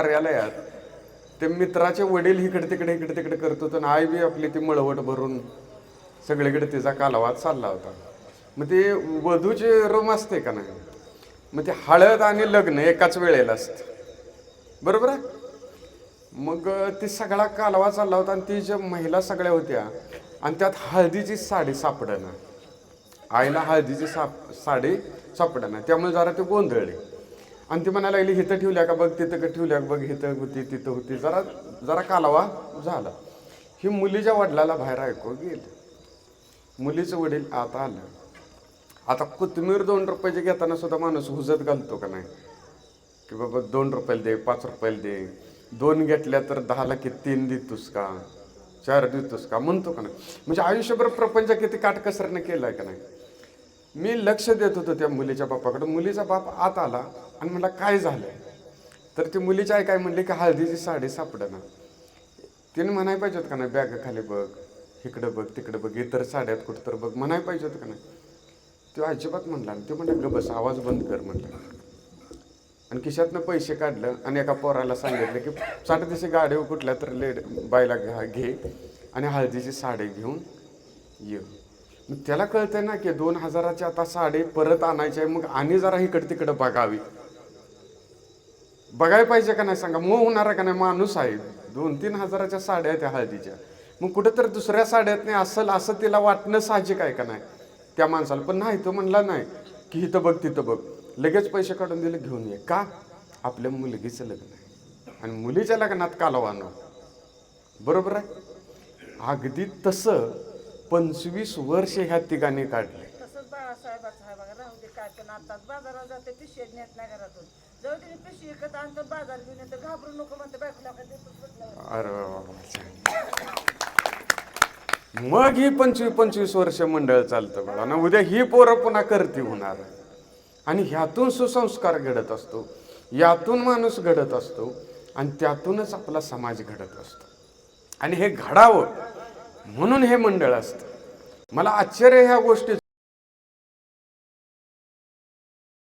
कार्यालयात ते मित्राचे वडील इकडे तिकडे करत होते आणि आई बी आपली ती मळवट भरून सगळीकडे तिचा कालवा चालला होता. मग ते वधूचे रम असते का नाही, मग ते हळद आणि लग्न एकाच वेळेला असतं, बरोबर आहे. मग ती सगळा कालवा चालला होता आणि ती ज्या महिला सगळ्या होत्या आणि त्यात हळदीची साडी सापडेना, आईला हळदीची साडी सापडेना, त्यामुळे जरा ते गोंधळले आणि ती म्हणायला लागली हिथं ठेवल्या का बघ, तिथं ठेवल्या का बघ, हिथं होती तिथं होती, जरा जरा कालवा झाला. ही मुलीच्या वडिलाला बाहेर ऐकू गेलं. मुलीचं वडील आता आलं. आता कोथिंबीर 2 रुपयाची घेताना सुद्धा माणूस हुजत घालतो का नाही, की बाबा 2 रुपयाला दे, 5 रुपयाला दे, 2 घेतल्या तर 10ला की 3 देतोस का, 4 देतोस का म्हणतो का नाही. म्हणजे आयुष्यभर प्रपंच किती काटकसरीने केलाय का नाही. मी लक्ष देत होतो त्या मुलीच्या बापाकडे. मुलीचा बाप आत आला आणि म्हणला काय झालंय, तर ती मुलीची आई काय म्हणली की हळदीची साडी सापडेना. तिने म्हणाय पाहिजे होत का नाही, बॅग खाली बघ, इकडं बघ, तिकडं बघ, इतर साड्यात कुठं तर बघ, म्हणाय पाहिजे होतं का नाही. तो अजिबात म्हणला. ते म्हणलं ग बस, आवाज बंद कर म्हणलं. आणि खिशातनं पैसे काढलं आणि एका पोराला सांगितलं की 60 दिवशी गाडीवर कुठल्या तर बायला घे आणि हळदीची साडी घेऊन ये. मग त्याला कळतंय ना की 2000ची आता साडी परत आणायची आहे, मग आणि जरा इकडं तिकडं बघावी, बघायला पाहिजे का नाही सांगा. मग होणार का नाही, माणूस आहे. 2-3 हजाराच्या साड्या त्या हळदीच्या, मग कुठं तर दुसऱ्या साड्यात नाही असेल असं तिला वाटणं साहजिक आहे का नाही त्या माणसाला. पण नाही, तो म्हणला नाही की इथं बघ तिथं बघ, लगेच पैसे काढून दिले, घेऊन ये. का, आपल्या मुलगीचं लग्न आहे आणि मुलीच्या लग्नात कालवा न, बरोबर आहे. अगदी तसं 25 वर्ष ह्या तिघांनी काढले. तसंच बाळासाहेबाचं आहे बघा. राहू दे काय पण, आता बाजारात जाते पिशवी नेत नाही घरातून, जाऊ दे पिशवी विकत आणतो, बाजार घेऊन येतो, घाबरू नको म्हणते बायकोला. अरे मग ही 25 वर्ष मंडळ चालतं बघा ना. उद्या ही पोरं पुन्हा करती होणार आणि ह्यातून सुसंस्कार घडत असतो, यातून माणूस घडत असतो आणि त्यातूनच आपला समाज घडत असतो. आणि हे घडावं म्हणून हे मंडळ असतं. मला आश्चर्य ह्या गोष्टीचं